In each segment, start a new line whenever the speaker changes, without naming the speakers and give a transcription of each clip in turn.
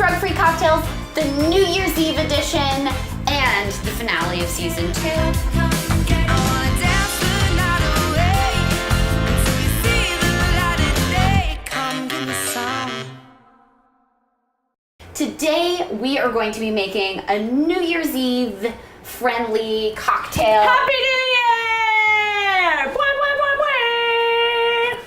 Strug-Free Cocktails, the New Year's Eve edition, and the finale of Season 2. Today, we are going to be making a New Year's Eve friendly cocktail.
Happy New Year! Bwah, bwah, bwah, bwah.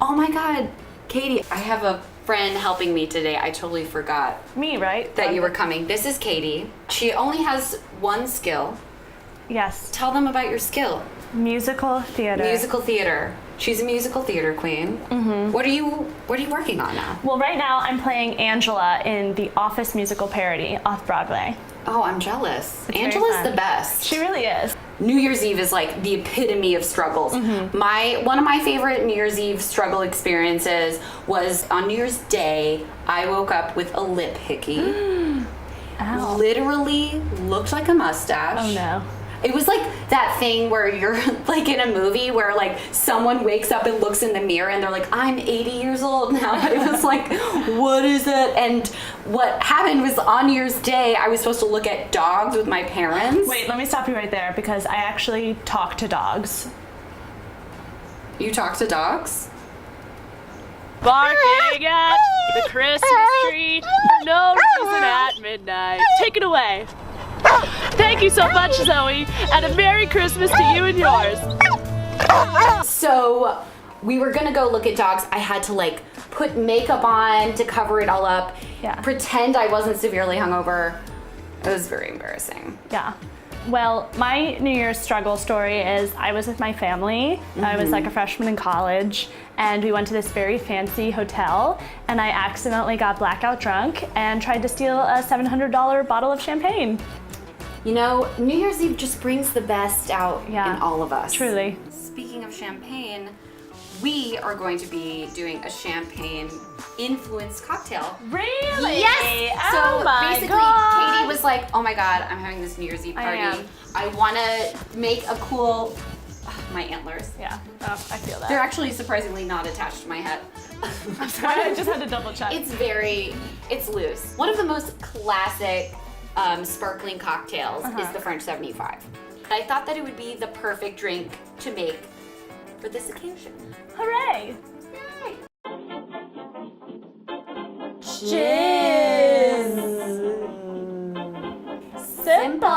Oh my God, Katie, I have a friend helping me today. I totally forgot.
Me, right?
That you were coming. This is Katie. She only has one skill.
Yes.
Tell them about your skill.
Musical theater.
Musical theater. She's a musical theater queen. Mm-hmm. What are you working on now?
Well, right now I'm playing Angela in the Office musical parody off Broadway.
Oh, I'm jealous.
It's
Angela's the best.
She really is.
New Year's Eve is like the epitome of struggles. Mm-hmm. One of my favorite New Year's Eve struggle experiences was on New Year's Day. I woke up with a lip hickey.
Ow.
Literally looked like a mustache.
Oh no.
It was like that thing where you're like in a movie where like someone wakes up and looks in the mirror and they're like, I'm 80 years old now. But it was like, what is it? And what happened was on New Year's Day, I was supposed to look at dogs with my parents.
Wait, let me stop you right there because I actually talk to dogs.
You talk to dogs?
Barking at the Christmas tree for no reason at midnight. Take it away. Thank you so much, Zoe, and a Merry Christmas to you and yours.
So we were gonna go look at dogs. I had to like put makeup on to cover it all up.
Yeah.
Pretend I wasn't severely hungover. It was very embarrassing.
Yeah. Well, my New Year's struggle story is I was with my family. Mm-hmm. I was like a freshman in college, and we went to this very fancy hotel, and I accidentally got blackout drunk and tried to steal a $700 bottle of champagne.
You know, New Year's Eve just brings the best out in all of us.
Truly.
Speaking of champagne, we are going to be doing a champagne-influenced cocktail.
Really?
Yes!
Oh
So
my
basically,
God.
Katie was like, oh my God, I'm having this New Year's Eve party. I want to make a cool... my antlers.
Yeah, oh, I feel that.
They're actually surprisingly not attached to my head.
I'm sorry, I just had to double check.
It's loose. One of the most classic sparkling cocktails is the French 75. I thought that it would be the perfect drink to make for this occasion.
Hooray!
Yay.
Cheers! Simple!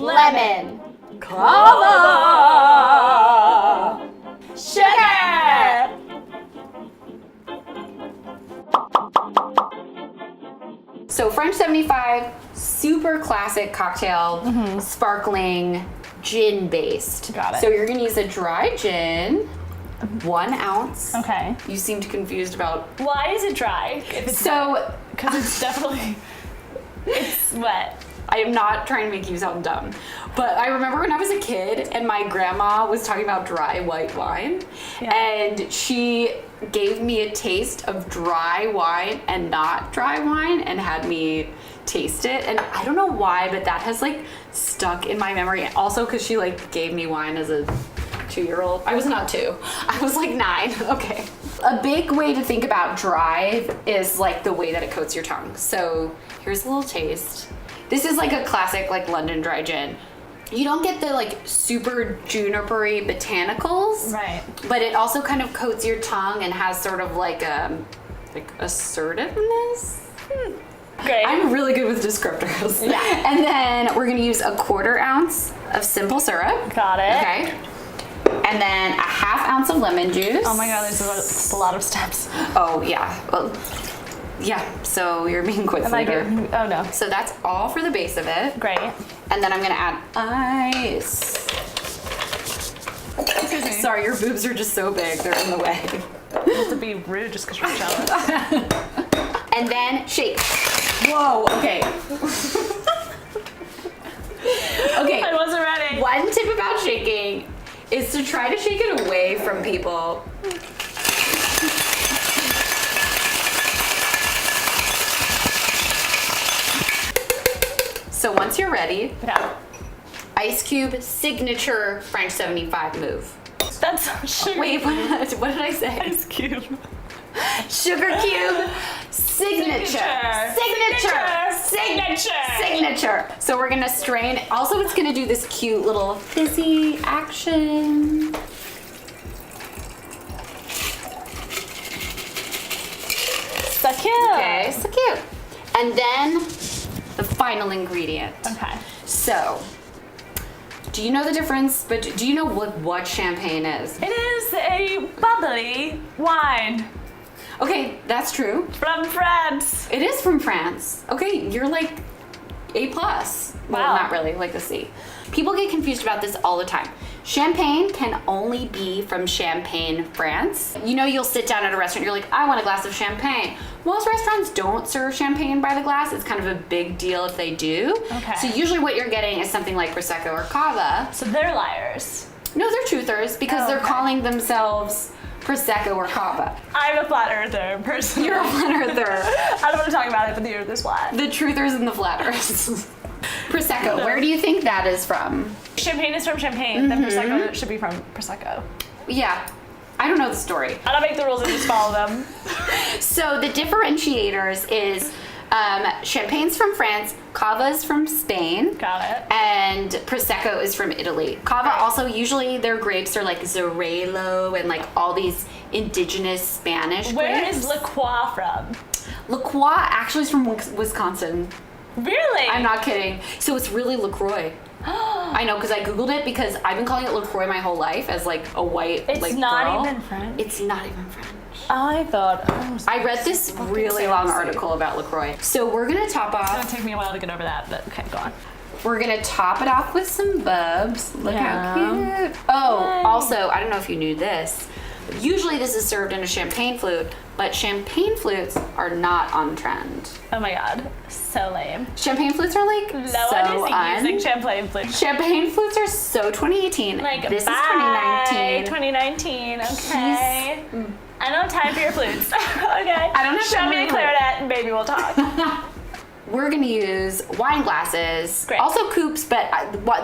Lemon.
Cava! Sugar!
So French 75, super classic cocktail, sparkling, gin based.
Got it.
So you're gonna use a dry gin, 1 ounce.
Okay.
You seemed confused about.
Why is it dry? If it's
So,
because it's definitely it's wet.
I am not trying to make you sound dumb, but I remember when I was a kid and my grandma was talking about dry white wine, and she gave me a taste of dry wine and not dry wine and had me taste it, and I don't know why, but that has like stuck in my memory. Also because she like gave me wine as a 2-year-old. I was not 2. I was like 9. Okay. A big way to think about dry is like the way that it coats your tongue. So here's a little taste. This is like a classic like London dry gin. You don't get the like super junipery botanicals,
Right.
but it also kind of coats your tongue and has sort of like assertiveness.
Great.
I'm really good with descriptors.
Yeah.
And then we're gonna use a 1/4 ounce of simple syrup.
Got it.
Okay. And then a 1/2 ounce of lemon juice.
Oh my God, there's a lot of steps.
Oh yeah. Well, yeah. So you're being quick
Am I
later.
good? Oh no.
So that's all for the base of it.
Great.
And then I'm gonna add ice. Sorry, your boobs are just so big, they're in the way.
Just to be rude just because you're jealous.
And then shake. Whoa, okay. Okay.
I wasn't ready.
One tip about shaking is to try to shake it away from people. So once you're ready, Ice Cube signature French 75 move.
That's sugar.
Wait, what did I say?
Ice Cube.
Sugar cube. Signature. So we're gonna strain. Also, it's gonna do this cute little fizzy action.
So cute.
Okay, so cute. And then the final ingredient.
Okay.
So, do you know the difference? But do you know what champagne is?
It is a bubbly wine.
Okay, that's true.
From France.
It is from France. Okay, you're like A+. Well,
Wow.
not really, like a C. People get confused about this all the time. Champagne can only be from Champagne, France. You know, you'll sit down at a restaurant, you're like, I want a glass of champagne. Most restaurants don't serve champagne by the glass. It's kind of a big deal if they do.
Okay.
So usually what you're getting is something like Prosecco or Cava.
So they're liars.
No, they're truthers because they're
okay.
calling themselves Prosecco or Cava.
I'm a flat earther person.
You're a flat earther.
I don't want to talk about it, but the earth is flat.
The truthers and the flatters. Prosecco, where do you think that is from?
Champagne is from Champagne. Then Prosecco should be from Prosecco.
Yeah, I don't know the story.
I don't make the rules, I just follow them.
So the differentiators is Champagne's from France, Cava's from Spain.
Got it.
And Prosecco is from Italy. Cava also, usually their grapes are like Xarello and like all these indigenous Spanish
Where
grapes.
is La Croix from?
La Croix actually is from Wisconsin.
Really?
I'm not kidding. So it's really LaCroix. I know, because I Googled it because I've been calling it LaCroix my whole life as like a white
It's
like
not
girl.
even French.
It's not even French.
I thought.
I read this really long article about LaCroix. So we're gonna top
It's gonna
off.
take me a while to get over that, but okay, go on.
We're gonna top it off with some bubs. Look
Yeah.
how cute. Oh,
Yay.
also, I don't know if you knew this. Usually this is served in a champagne flute, but champagne flutes are not on trend.
Oh my god, so lame.
Champagne flutes are like
No
so
one is using champagne flute.
Champagne flutes are so 2018.
Like,
this
bye,
is 2019.
2019, okay. I don't have time for your flutes. Okay.
I don't have
Show
time
me
for
a
your
clarinet and maybe we'll talk.
We're gonna use wine glasses,
Great.
also coupes, but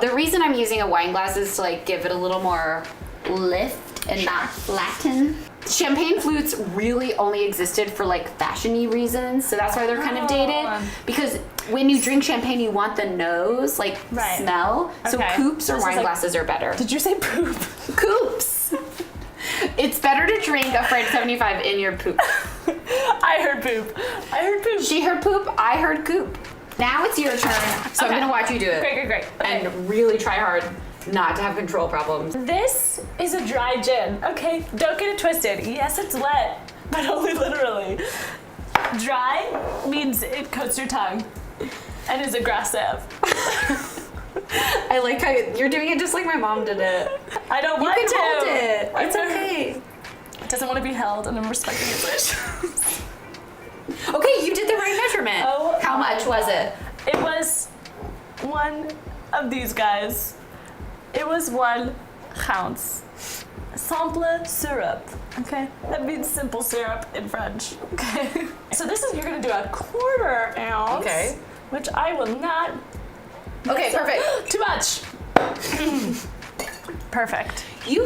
the reason I'm using a wine glass is to like give it a little more lift and not flatten. Champagne flutes really only existed for like fashion-y reasons, so that's why they're kind of dated. Because when you drink champagne, you want the nose, like
Right.
smell. So
Okay.
coupes or
This is
wine
like-
glasses are better.
Did you say poop?
Coupes. It's better to drink a French 75 in your poop.
I heard poop. I heard poop.
She heard poop, I heard coop. Now it's your turn, so I'm
Okay.
gonna watch you do it.
Great. Okay.
And really try hard not to have control problems.
This is a dry gin. Okay, don't get it twisted. Yes, it's wet, but only literally. Dry means it coats your tongue and is aggressive.
I like how you're doing it just like my mom did it.
I don't
You
want
can
to.
hold it. It's okay.
Doesn't want to be held, and I'm respecting his wish.
Okay, you did the right measurement.
Oh
How
my
much was it?
It was one of these guys. It was 1 ounce. Simple syrup. Okay, that means simple syrup in French. Okay. So this is, you're gonna do a 1/4 ounce.
Okay.
Which I will not.
Okay, perfect.
Too much. Perfect.
You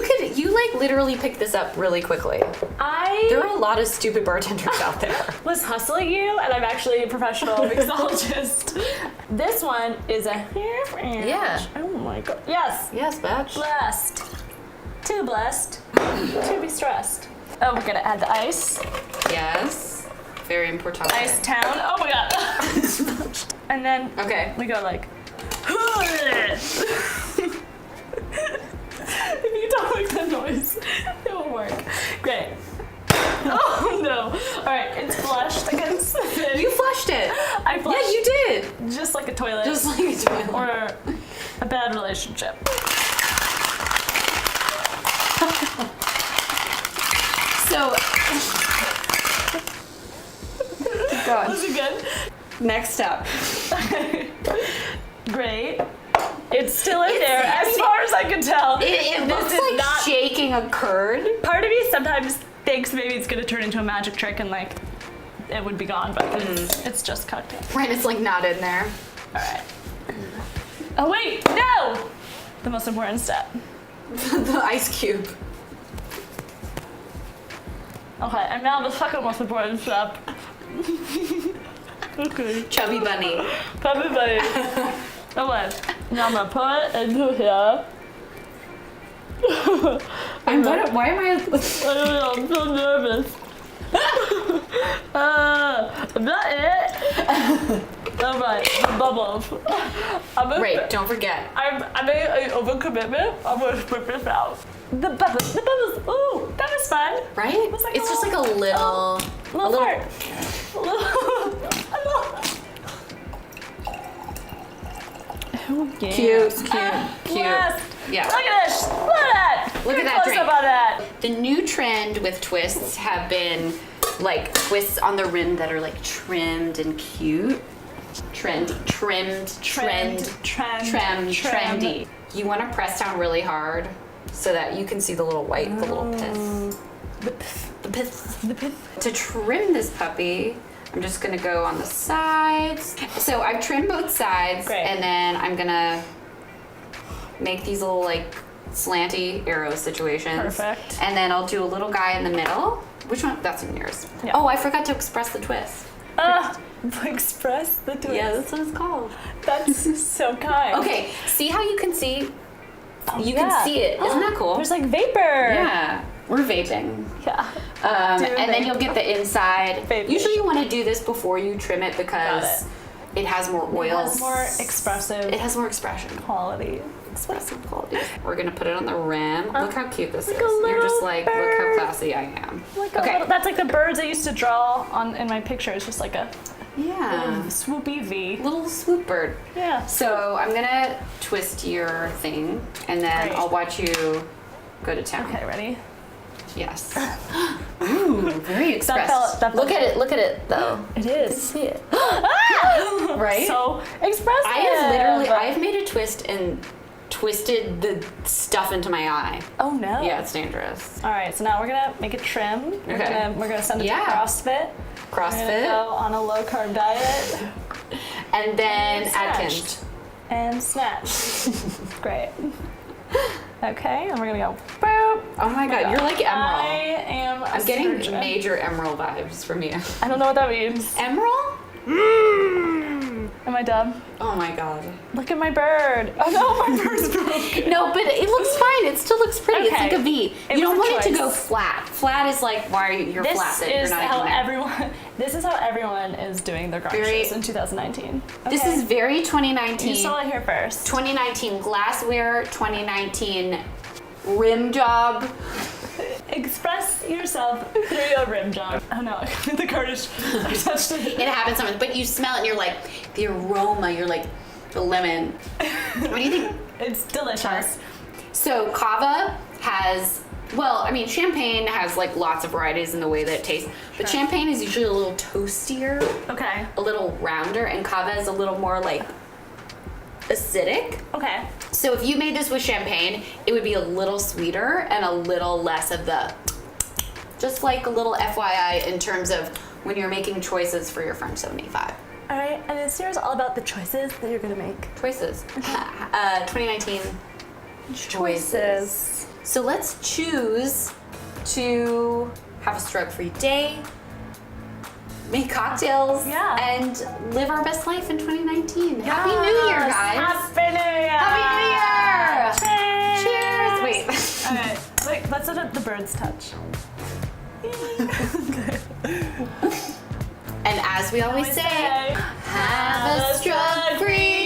like literally pick this up really quickly. There
I
are a lot of stupid bartenders out there.
was hustling you, and I'm actually a professional mixologist. This one is a 1/2 ounce.
Yeah.
Oh my god. Yes.
Yes, batch.
Blessed. Too blessed. To be stressed. Oh, we're gonna add the ice.
Yes. Very important.
Ice town. Oh my god. And then
Okay.
we go like. If you don't make that noise, it won't work. Great. Oh no. Alright, it's flushed against the thing.
You flushed it.
I flushed.
Yeah, you did.
Just like a toilet.
Just like a toilet.
or a bad relationship.
So, keep going.
Was it good?
Next up.
Great. It's still in
It's-
there,
I
as
mean,
far as I can tell.
It
This
looks
is
like
not.
shaking a curd.
Part of me sometimes thinks maybe it's gonna turn into a magic trick and like it would be gone, but it's just cocktail.
Right, it's like not in there.
All right. Oh wait, no! The most important step.
The ice cube.
Okay, and now the second most important step. Okay.
Chubby bunny.
Chubby bunny. Okay, now I'm gonna put it into here.
Why am I?
I don't know, I'm so nervous. Is that it? Alright, the bubbles.
Right, don't forget.
I made an overcommitment. I'm gonna split this out. The bubbles. Ooh, that was fun.
Right?
Like
It's just like a little
fart.
cute.
Yes.
Yeah.
Look at this. Look at that.
Look at that
Close
drink.
up on that.
The new trend with twists have been like twists on the rim that are like trimmed and cute. Trendy. You want to press down really hard so that you can see the little white, the little pith. The pith. To trim this puppy, I'm just gonna go on the sides. So I've trimmed both sides.
Great.
And then I'm gonna make these little like slanty arrow situations.
Perfect.
And then I'll do a little guy in the middle. Which one? That's in yours.
Yeah.
Oh, I forgot to express the twist.
Express the twist.
Yeah, that's what it's called.
That's so kind.
Okay, see how you can see? You
yeah.
can see it. Isn't that cool?
There's like vapor.
Yeah, we're vaping.
Yeah.
And then you'll get the inside.
Vaping.
Usually you want to do this before you trim it because it has more oils.
It has more expressive.
It has more expression.
Quality.
Expressive quality. We're gonna put it on the rim. Look how cute this is.
a
You're just
little
like, look how classy I am.
Like a little, that's like the birds I used to draw on in my pictures, just like a
Yeah.
swoopy V.
Little swoop bird.
Yeah.
So I'm gonna twist your thing, and then
Great.
I'll watch you go to town.
Okay, ready?
Yes. Ooh, very expressive.
that felt
look at it. Look at it, though.
It
You
is.
see it.
Right? So expressive.
I've made a twist and twisted the stuff into my eye.
Oh no.
Yeah, it's dangerous.
All right, so now we're gonna make a trim. We're gonna send it
Yeah.
to CrossFit. We're gonna
CrossFit,
go on a low carb diet
and then
And
Atkins.
and snatch. Great. Okay, and we're gonna go. Boop.
Oh my god, you're like
I
Emerald.
am.
I'm getting major Emerald vibes from you.
I don't know what that means.
Emerald?
Am I dumb?
Oh my god.
Look at my bird. Oh no, my bird's broken.
No, but it looks fine. It still looks pretty. It's
Okay.
like a V.
It
You don't
was a
want it to go
choice.
flat. Flat is like why you're
This
flaccid. You're
is
not
how
even there.
everyone. This is how everyone is doing their garnishes
Very-
in 2019.
This
Okay.
is very 2019.
You saw it here first.
2019 glassware, 2019 rim job.
Express yourself through your rim job. Oh no, the garnish. I touched it.
It happens sometimes, but you smell it and you're like, the aroma, you're like, the lemon. What do you think?
It's delicious.
So Cava has, well, I mean, champagne has like lots of varieties in the way that it tastes, but
Sure.
champagne is usually a little toastier,
Okay.
a little rounder, and Cava is a little more like acidic.
Okay.
So if you made this with champagne, it would be a little sweeter and a little less of the, just like a little FYI in terms of when you're making choices for your French 75.
All right, and this year is all about the choices that you're gonna make.
Choices. 2019 choices. So let's choose to have a Strug-Free day, make cocktails,
Yeah.
and live our best life in 2019. Happy New Year,
Yes,
guys!
Happy New Year!
Happy New Year!
Cheers!
Cheers! Wait.
All right, wait, let's let the birds touch.
And as we always say, have a Strug-Free